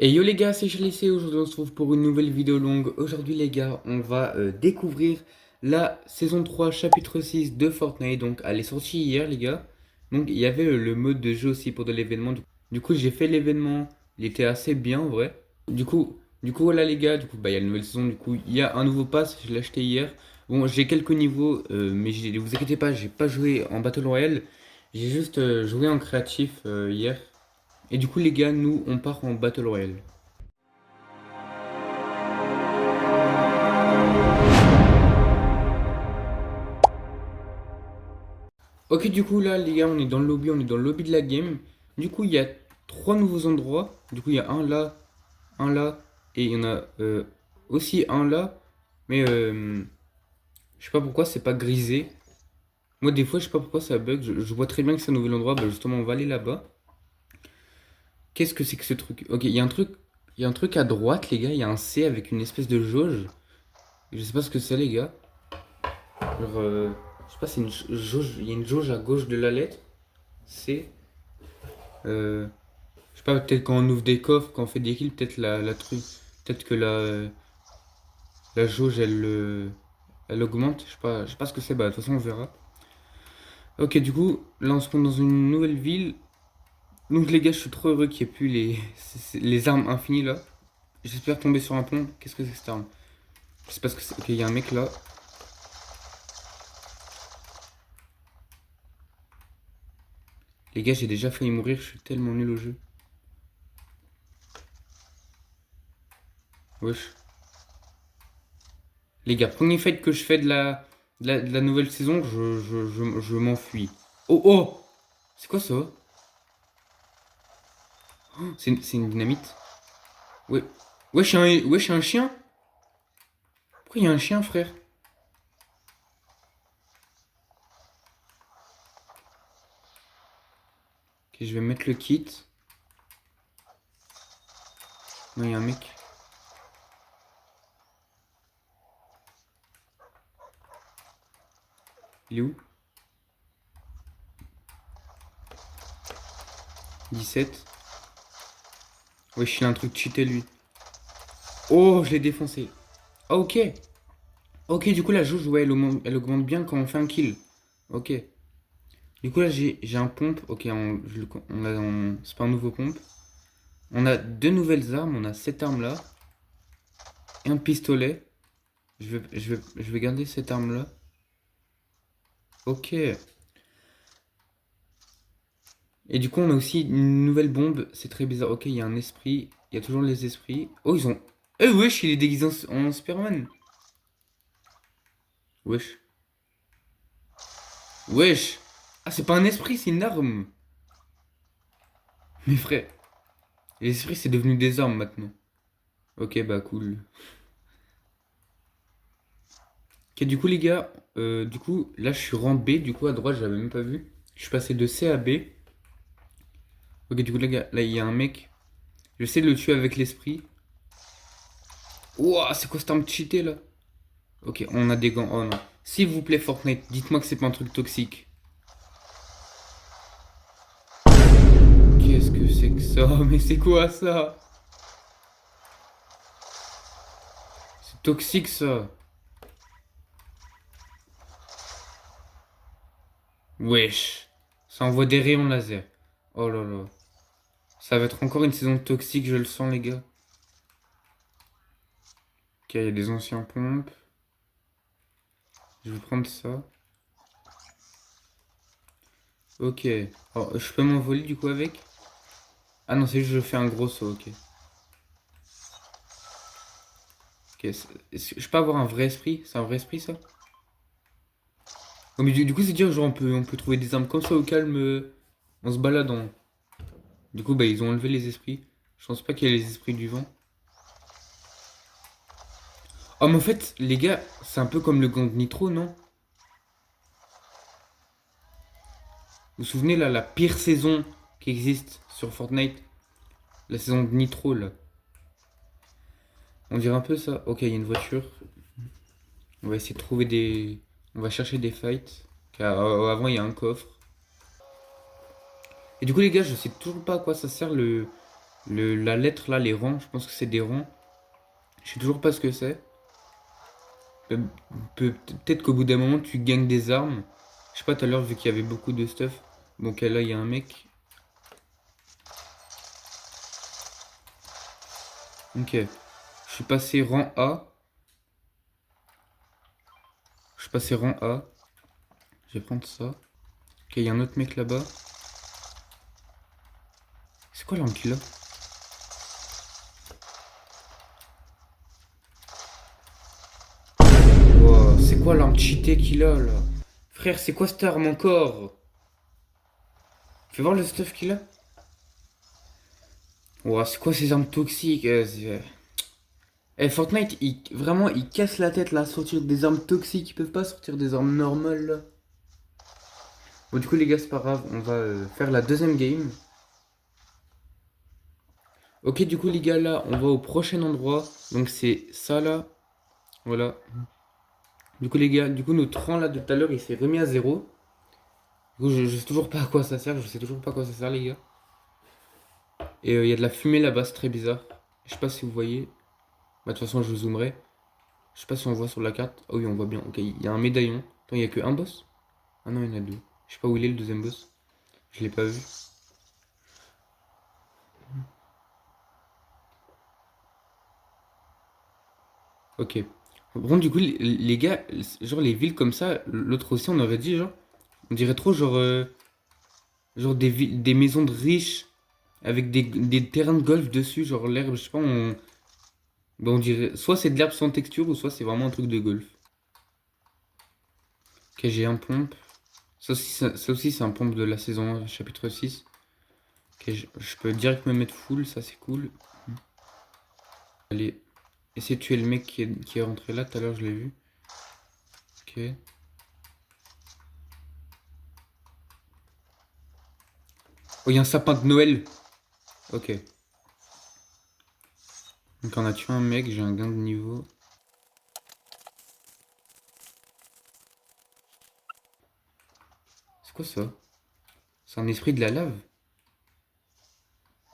Et yo les gars, c'est Chalice, aujourd'hui on se retrouve pour une nouvelle vidéo longue. Aujourd'hui les gars, on va découvrir la saison 3 chapitre 6 de Fortnite. Donc elle est sortie hier les gars. Donc il y avait le mode de jeu aussi pour de l'événement. Du coup j'ai fait l'événement, il était assez bien en vrai. Du coup voilà les gars, il y a la nouvelle saison, du coup il y a un nouveau pass, je l'ai acheté hier. Bon j'ai quelques niveaux, mais vous inquiétez pas, j'ai pas joué en Battle Royale. J'ai juste joué en créatif hier. Et du coup les gars, nous on part en Battle Royale. Ok, du coup, là, les gars, on est dans le lobby, on est dans le lobby de la game. Du coup, il y a trois nouveaux endroits. Du coup, il y a un là, et il y en a aussi un là. Mais je sais pas pourquoi c'est pas grisé. Moi, des fois, je sais pas pourquoi ça bug. Je vois très bien que c'est un nouvel endroit. Bah, justement, on va aller là-bas. Qu'est-ce que c'est que ce truc? Ok, il y a un truc à droite, les gars. Il y a un C avec une espèce de jauge. Je sais pas ce que c'est, les gars. Genre, je sais pas, c'est une jauge. Il y a une jauge à gauche de la lettre. C. Euh, Je sais pas, peut-être quand on ouvre des coffres, quand on fait des kills, peut-être la truc. Peut-être que la jauge elle augmente. Je sais pas ce que c'est, bah de toute façon on verra. Ok, du coup, là on se rend dans une nouvelle ville. Donc les gars, je suis trop heureux qu'il n'y ait plus les armes infinies là. J'espère tomber sur un pont. Qu'est-ce que c'est que cette arme? Je sais pas ce que c'est. Ok, il y a un mec là. Les gars, j'ai déjà failli mourir, je suis tellement nul au jeu. Wesh. Les gars, premier fight que je fais de la nouvelle saison, je m'enfuis. Oh oh! C'est quoi ça? C'est une dynamite. Ouais. Wesh, y a un chien? Pourquoi il y a un chien, frère? Ok, je vais mettre le kit. Non, il y a un mec. Il est où? 17. Wesh, il a un truc cheaté, lui. Oh, je l'ai défoncé. Ah, ok. Ok, du coup, la jauge, ouais, elle augmente bien quand on fait un kill. Ok. Du coup, là, j'ai un pompe. Ok, c'est pas un nouveau pompe. On a deux nouvelles armes. On a cette arme-là. Et un pistolet. Je vais garder cette arme-là. Ok. Et du coup, on a aussi une nouvelle bombe. C'est très bizarre. Ok, il y a un esprit. Il y a toujours les esprits. Oh, ils ont. Eh, wesh, il est déguisé en Superman. Wesh. Wesh. Ah, c'est pas un esprit, c'est une arme. Mais frère, l'esprit, c'est devenu des armes maintenant. Ok, bah cool. Ok, du coup, les gars, du coup, là, je suis rang B. Du coup, à droite, j'avais même pas vu. Je suis passé de C à B. Ok, du coup, les gars, là, il y a un mec. J'essaie de le tuer avec l'esprit. Ouah, c'est quoi cette arme cheatée là? Ok, on a des gants. Oh non. S'il vous plaît, Fortnite, dites-moi que c'est pas un truc toxique. Qu'est-ce que c'est que ça? Mais c'est quoi ça? C'est toxique ça. Wesh. Ça envoie des rayons laser. Oh là là. Ça va être encore une saison toxique, je le sens, les gars. Ok, il y a des anciens pompes. Je vais prendre ça. Ok. Oh, je peux m'envoler du coup avec? Ah non, c'est juste je fais un gros saut, ok. Ok, je peux avoir un vrai esprit? C'est un vrai esprit ça? Oh, mais du coup, c'est dire, genre, on peut trouver des armes comme ça au calme en se baladant. Du coup, bah, ils ont enlevé les esprits. Je pense pas qu'il y ait les esprits du vent. Oh, mais en fait, les gars, c'est un peu comme le gant de Nitro, non? Vous vous souvenez, là, la pire saison qui existe sur Fortnite? La saison de Nitro, là. On dirait un peu ça. Ok, il y a une voiture. On va essayer de trouver des... On va chercher des fights. Car avant, il y a un coffre. Et du coup, les gars, je sais toujours pas à quoi ça sert La lettre là, les rangs, je pense que c'est des rangs. Je sais toujours pas ce que c'est. Pe- Peut-être qu'au bout d'un moment, tu gagnes des armes. Je sais pas, tout à l'heure, vu qu'il y avait beaucoup de stuff. Bon, ok, là, il y a un mec. Ok. Je suis passé rang A. Je suis passé rang A. Je vais prendre ça. Ok, il y a un autre mec là-bas. C'est quoi l'arme qu'il a? Wow, c'est quoi l'arme cheatée qu'il a là? Frère, c'est quoi cette arme encore? Fais voir le stuff qu'il a. Wow, c'est quoi ces armes toxiques? Fortnite, vraiment, il casse la tête là, à sortir des armes toxiques. Ils peuvent pas sortir des armes normales là. Bon, du coup, les gars, c'est pas grave. On va faire la deuxième game. Ok, du coup, les gars, là, on va au prochain endroit. Donc, c'est ça là. Voilà. Du coup, les gars, du coup, notre rang là de tout à l'heure, il s'est remis à zéro. Du coup, je sais toujours pas à quoi ça sert. Je sais toujours pas à quoi ça sert, les gars. Et il y a de la fumée là-bas, c'est très bizarre. Je sais pas si vous voyez. Bah, de toute façon, je zoomerai. Je sais pas si on voit sur la carte. Ah oui, on voit bien. Ok, il y a un médaillon. Attends, il y a que un boss? Ah non, il y en a deux. Je sais pas où il est le deuxième boss. Je l'ai pas vu. Ok. Bon, du coup, les gars, genre les villes comme ça, l'autre aussi, on aurait dit, genre, on dirait trop, genre des maisons de riches avec des terrains de golf dessus, genre l'herbe, je sais pas, ben, on dirait, soit c'est de l'herbe sans texture, ou soit c'est vraiment un truc de golf. Ok, j'ai un pompe. Ça aussi c'est un pompe de la saison 1, chapitre 6. Ok, je peux direct me mettre full, ça c'est cool. Allez, essayer de tuer le mec qui est rentré là, tout à l'heure je l'ai vu. Ok. Oh, il y a un sapin de Noël. Ok. Donc on a tué un mec, j'ai un gain de niveau. C'est quoi ça? C'est un esprit de la lave?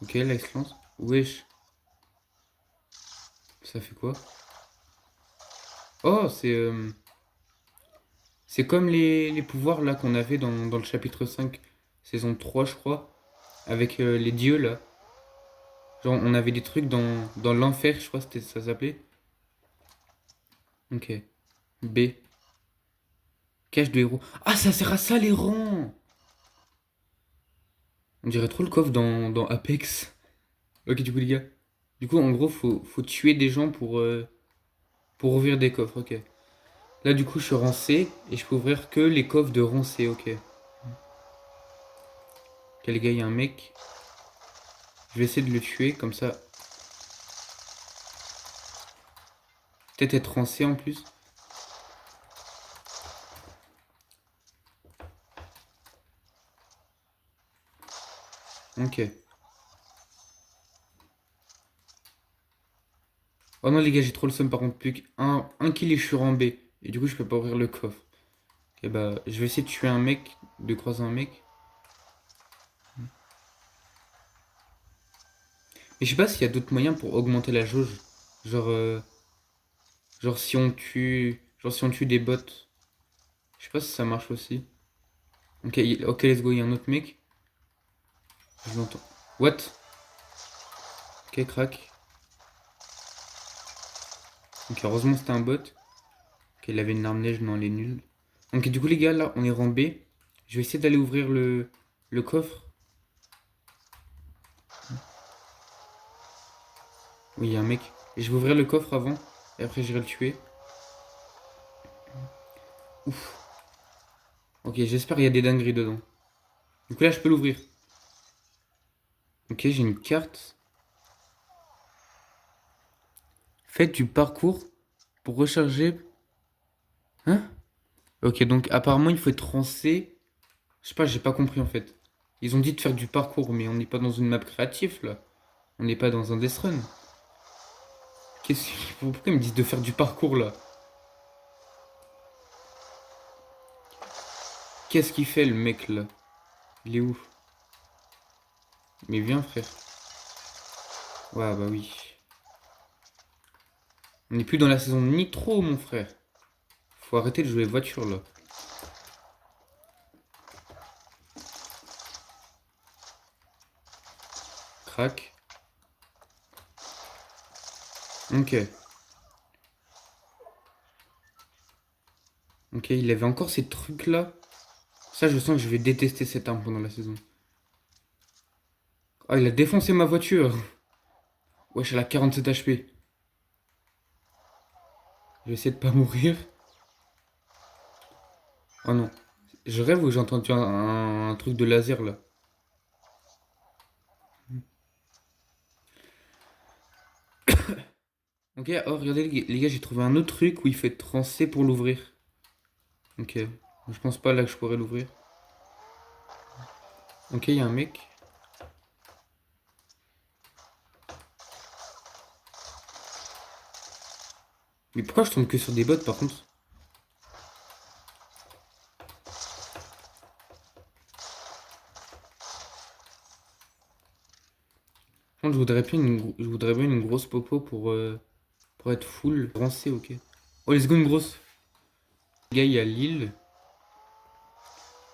Ok, là il se lance. Wesh, ça fait quoi? Oh, c'est comme les pouvoirs là qu'on avait dans le chapitre 5, saison 3 je crois, avec les dieux là. Genre on avait des trucs dans l'enfer, je crois que ça s'appelait. Ok. B. Cache de héros. Ah, ça sert à ça les rangs! On dirait trop le coffre dans Apex. Ok, du coup les gars. Du coup en gros faut tuer des gens pour ouvrir des coffres, ok. Là, du coup, je suis rang C et je peux ouvrir que les coffres de rang C, ok. Quel gars, il y a un mec. Je vais essayer de le tuer, comme ça. Peut-être être rang C en plus. Ok. Oh non, les gars, j'ai trop le seum par contre. Plus qu'un kill et je suis rang B. Et du coup, je peux pas ouvrir le coffre. Ok, bah, je vais essayer de tuer un mec, de croiser un mec. Mais je sais pas s'il y a d'autres moyens pour augmenter la jauge. Genre, genre si on tue. Genre si on tue des bots. Je sais pas si ça marche aussi. Ok, ok, let's go, il y a un autre mec. Je l'entends. What? Ok, crack. Ok, heureusement c'était un bot. Ok, il avait une arme neige, non, elle est nulle. Donc du coup les gars, là, on est rang B. Je vais essayer d'aller ouvrir le coffre. Oui, il y a un mec. Et je vais ouvrir le coffre avant. Et après, j'irai le tuer. Ouf. Ok, j'espère qu'il y a des dingueries dedans. Du coup là, je peux l'ouvrir. Ok, j'ai une carte. Faites du parcours pour recharger. Hein? Ok, donc apparemment, il faut être rang C. Je sais pas, j'ai pas compris en fait. Ils ont dit de faire du parcours, mais on n'est pas dans une map créative là. On n'est pas dans un Death Run. Pourquoi ils me disent de faire du parcours là? Qu'est-ce qu'il fait le mec là? Il est où? Mais viens frère. Ouais, bah oui. On n'est plus dans la saison Nitro, mon frère. Faut arrêter de jouer voiture, là. Crac. Ok. Ok, il avait encore ces trucs-là. Ça, je sens que je vais détester cette arme pendant la saison. Ah, il a défoncé ma voiture. Wesh, elle a 47 HP. Je vais essayer de pas mourir. Oh non. Je rêve où j'ai entendu un truc de laser, là. Ok, oh, regardez, les gars, j'ai trouvé un autre truc où il fait trancer pour l'ouvrir. Ok. Je pense pas là que je pourrais l'ouvrir. Ok, il y a un mec. Mais pourquoi je tombe que sur des bots, par contre? Par contre, je voudrais bien une grosse popo pour être full. Rancé, ok. Oh, let's go, une grosse. Les gars, il y a l'île.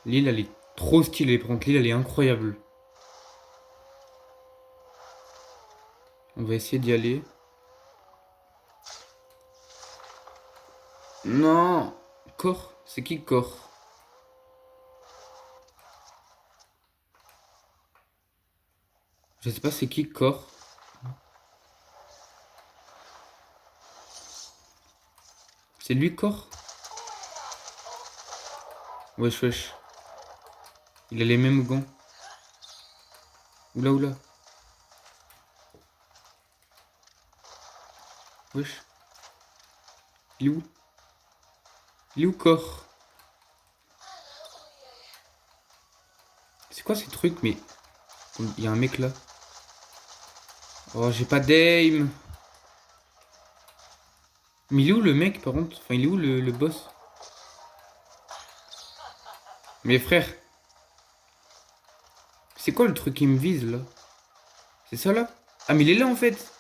L'île, elle est trop stylée. Par contre, l'île, elle est incroyable. On va essayer d'y aller. Non! Cor? C'est qui Cor? Je sais pas c'est qui Cor. C'est lui Cor? Wesh wesh. Il a les mêmes gants. Oula oula. Wesh. Il est où? Il est où Cor? C'est quoi ces trucs? Mais il y a un mec là. Oh j'ai pas d'aim. Mais il est où le mec par contre? Enfin il est où le boss? Mais frère, c'est quoi le truc qui me vise là? C'est ça là? Ah mais il est là en fait.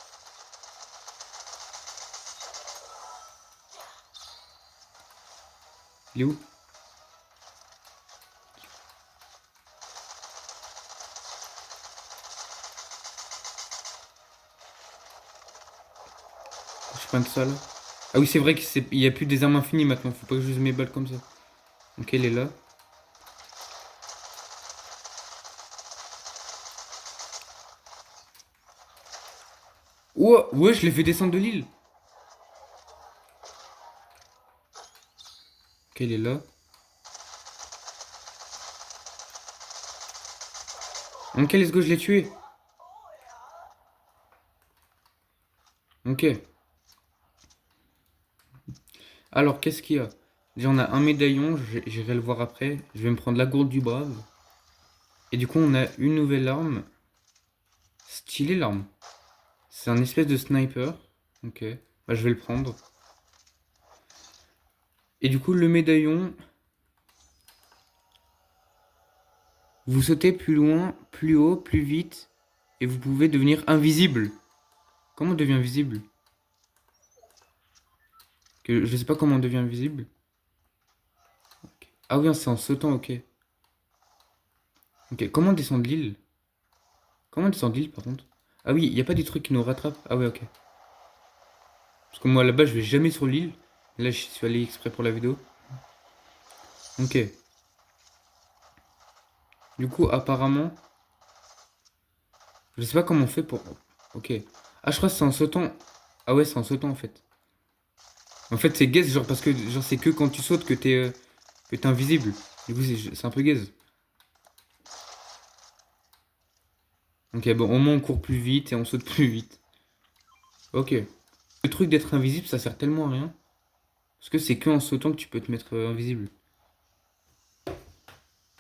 Il est où? Je prends ça là. Ah oui c'est vrai qu'il y a plus des armes infinies maintenant. Faut pas que je use mes balles comme ça. Ok il est là. Oh ouais je l'ai fait descendre de l'île. Ok il est là. Ok let's go je l'ai tué. Ok. Alors, qu'est-ce qu'il y a? Déjà, on a un médaillon, j'irai le voir après. Je vais me prendre la gourde du brave. Et du coup, on a une nouvelle arme. Stylée l'arme. C'est un espèce de sniper. Ok. Bah, je vais le prendre. Et du coup, le médaillon. Vous sautez plus loin, plus haut, plus vite. Et vous pouvez devenir invisible. Comment on devient invisible? Je sais pas comment on devient invisible. Ok. Ah oui, c'est en sautant, ok. Ok, comment descendre l'île? Comment descendre l'île par contre? Ah oui, il n'y a pas des trucs qui nous rattrapent? Ah ouais, ok. Parce que moi là-bas, je vais jamais sur l'île. Là, je suis allé exprès pour la vidéo. Ok. Du coup, apparemment, je sais pas comment on fait pour. Ok. Ah, je crois que c'est en sautant. Ah ouais, c'est en sautant en fait. En fait, c'est gaze, genre parce que genre c'est que quand tu sautes que t'es invisible. Du coup, c'est un peu gaze. Ok, bon, au moins on court plus vite et on saute plus vite. Ok. Le truc d'être invisible, ça sert tellement à rien. Parce que c'est que en sautant que tu peux te mettre invisible.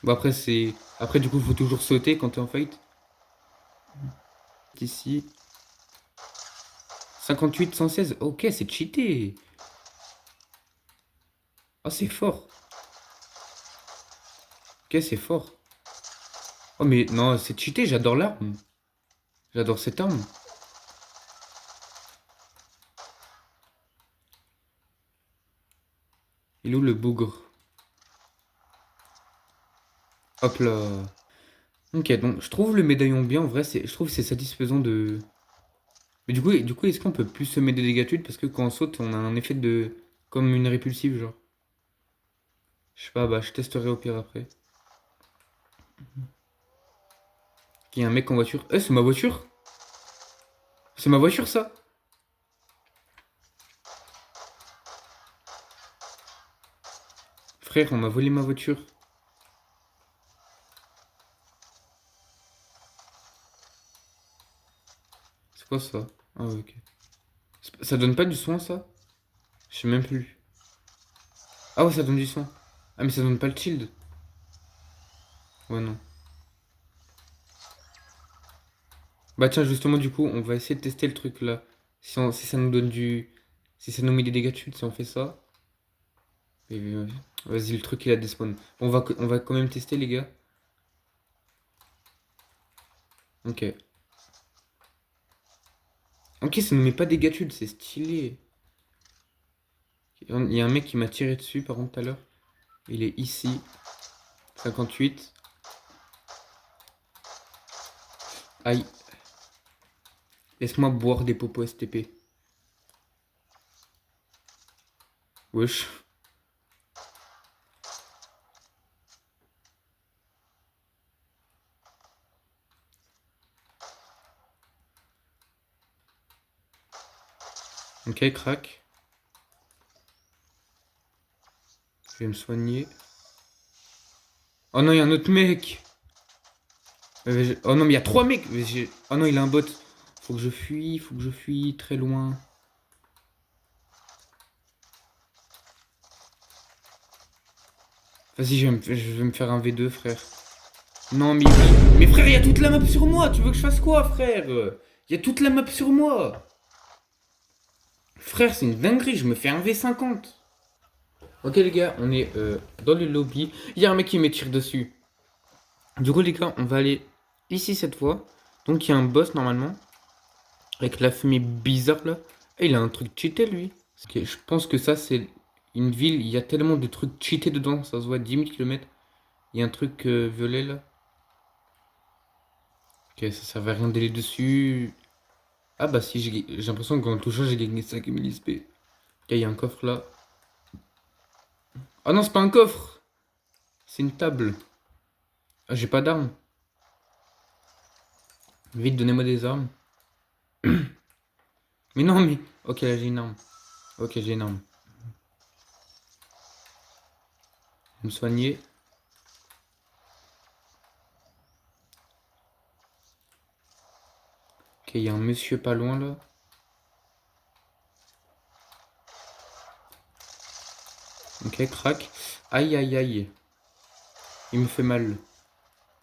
Bon, après, c'est. Après, du coup, il faut toujours sauter quand t'es en fight. Ici. 58, 116. Ok, c'est cheaté. Oh, c'est fort. Ok, c'est fort. Oh, mais non, c'est cheaté, j'adore l'arme. J'adore cette arme. Il est où le bougre? Hop là. Ok, donc je trouve le médaillon bien. En vrai, je trouve que c'est satisfaisant de... Mais du coup est-ce qu'on peut plus semer des dégâts de chute? Parce que quand on saute, on a un effet de... Comme une répulsive, genre. Je sais pas, bah je testerai au pire après. Il y a un mec en voiture. Eh, c'est ma voiture? C'est ma voiture, ça? Frère, on m'a volé ma voiture. C'est quoi ça? Ah ouais, ok. Ça donne pas du soin, ça? Je sais même plus. Ah ouais, ça donne du soin. Ah, mais ça donne pas le shield. Ouais, non. Bah tiens, justement, du coup, on va essayer de tester le truc là. Si ça nous donne du... Si ça nous met des dégâts de chute, si on fait ça. Et, vas-y, le truc il a despawn. On va quand même tester, les gars. Ok. Ok, ça nous met pas des dégâts de chute, c'est stylé. Il y a un mec qui m'a tiré dessus, par contre, tout à l'heure. Il est ici. 58. Aïe. Laisse-moi boire des popos STP. Wesh. Ok, crac. Je vais me soigner. Oh non, il y a un autre mec. Oh non, mais il y a 3 mecs. Oh non, il a un bot. Faut que je fuis très loin. Vas-y, je vais me faire un V2, frère. Non, mais oui. Mais frère, il y a toute la map sur moi. Tu veux que je fasse quoi, frère? Il y a toute la map sur moi. Frère, c'est une dinguerie. Je me fais un V50. Ok, les gars, on est dans le lobby. Il y a un mec qui me tire dessus. Du coup, les gars, on va aller ici cette fois. Donc, il y a un boss normalement. Avec la fumée bizarre là. Et il a un truc cheaté, lui. Ok, je pense que ça, c'est une ville. Il y a tellement de trucs cheatés dedans. Ça se voit à 10 000 km. Il y a un truc violet là. Ok, ça servait à rien d'aller dessus. Ah bah si, j'ai l'impression qu'en le touchant, j'ai gagné 5000 XP. Ok, il y a un coffre là. Ah non, c'est pas un coffre. C'est une table. Ah, j'ai pas d'armes. Vite, donnez-moi des armes. Mais non, mais... Ok, là, j'ai une arme. Ok, j'ai une arme. Je vais me soigner. Ok, il y a un monsieur pas loin là. Ok, crac. Aïe, aïe, aïe. Il me fait mal.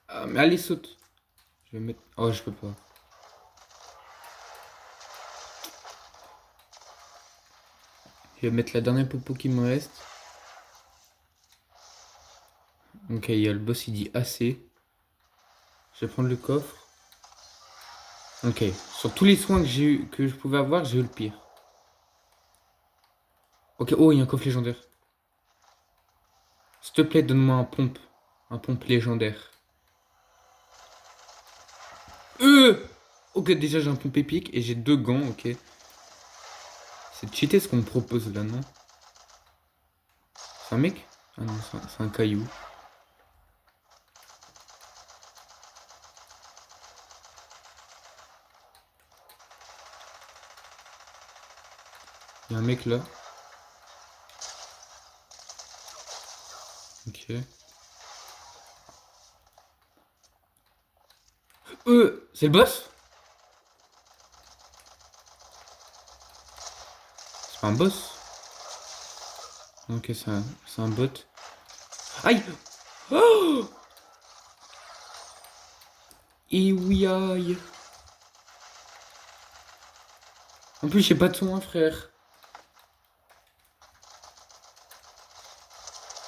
Ah, mais allez, saute. Je vais mettre... Oh, je peux pas. Je vais mettre la dernière popo qui me reste. Ok, il y a le boss, il dit assez. Je vais prendre le coffre. Ok, sur tous les soins que j'ai eu, que je pouvais avoir, j'ai eu le pire. Ok, oh, il y a un coffre légendaire. S'il te plaît, donne-moi un pompe. Un pompe légendaire. Ok, déjà j'ai un pompe épique et j'ai 2 gants, ok. C'est cheaté ce qu'on me propose là, non? C'est un mec? Ah non, c'est un caillou. Il y a un mec là. Ok. C'est le boss? C'est pas un boss? Ok, c'est un bot. Aïe! Oh! Et oui, aïe! En plus, j'ai pas de soin, frère.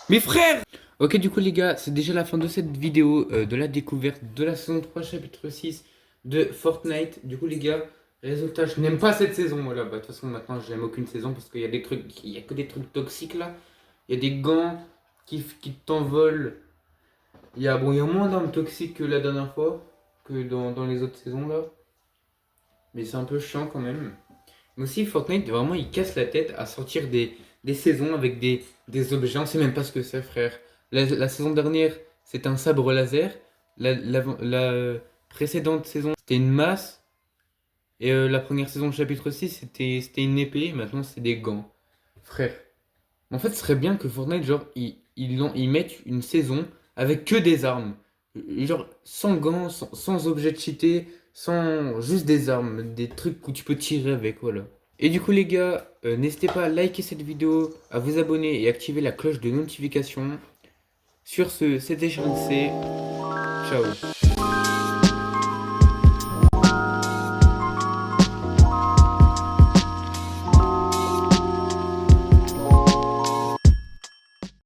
Mais frère! Ok, du coup, les gars, c'est déjà la fin de cette vidéo de la découverte de la saison 3, chapitre 6 de Fortnite. Du coup, les gars, résultat, je n'aime pas cette saison, moi là. Bah, de toute façon, maintenant, j'aime aucune saison parce qu'il y a des trucs, il y a que des trucs toxiques là. Il y a des gants qui t'envolent. Il y a moins d'armes toxiques que la dernière fois, que dans les autres saisons là. Mais c'est un peu chiant quand même. Mais aussi, Fortnite, vraiment, il casse la tête à sortir des saisons avec des objets. On sait même pas ce que c'est, frère. La saison dernière, c'était un sabre laser. La précédente saison, c'était une masse. Et la première saison, chapitre 6 c'était une épée. Maintenant, c'est des gants. Frère. En fait, ce serait bien que Fortnite, genre, ils mettent une saison avec que des armes. Genre, sans gants, sans objets cheatés, sans juste des armes, des trucs où tu peux tirer avec, voilà. Et du coup, les gars, n'hésitez pas à liker cette vidéo, à vous abonner et activer la cloche de notification. Sur ce, c'était Charles C. Ciao.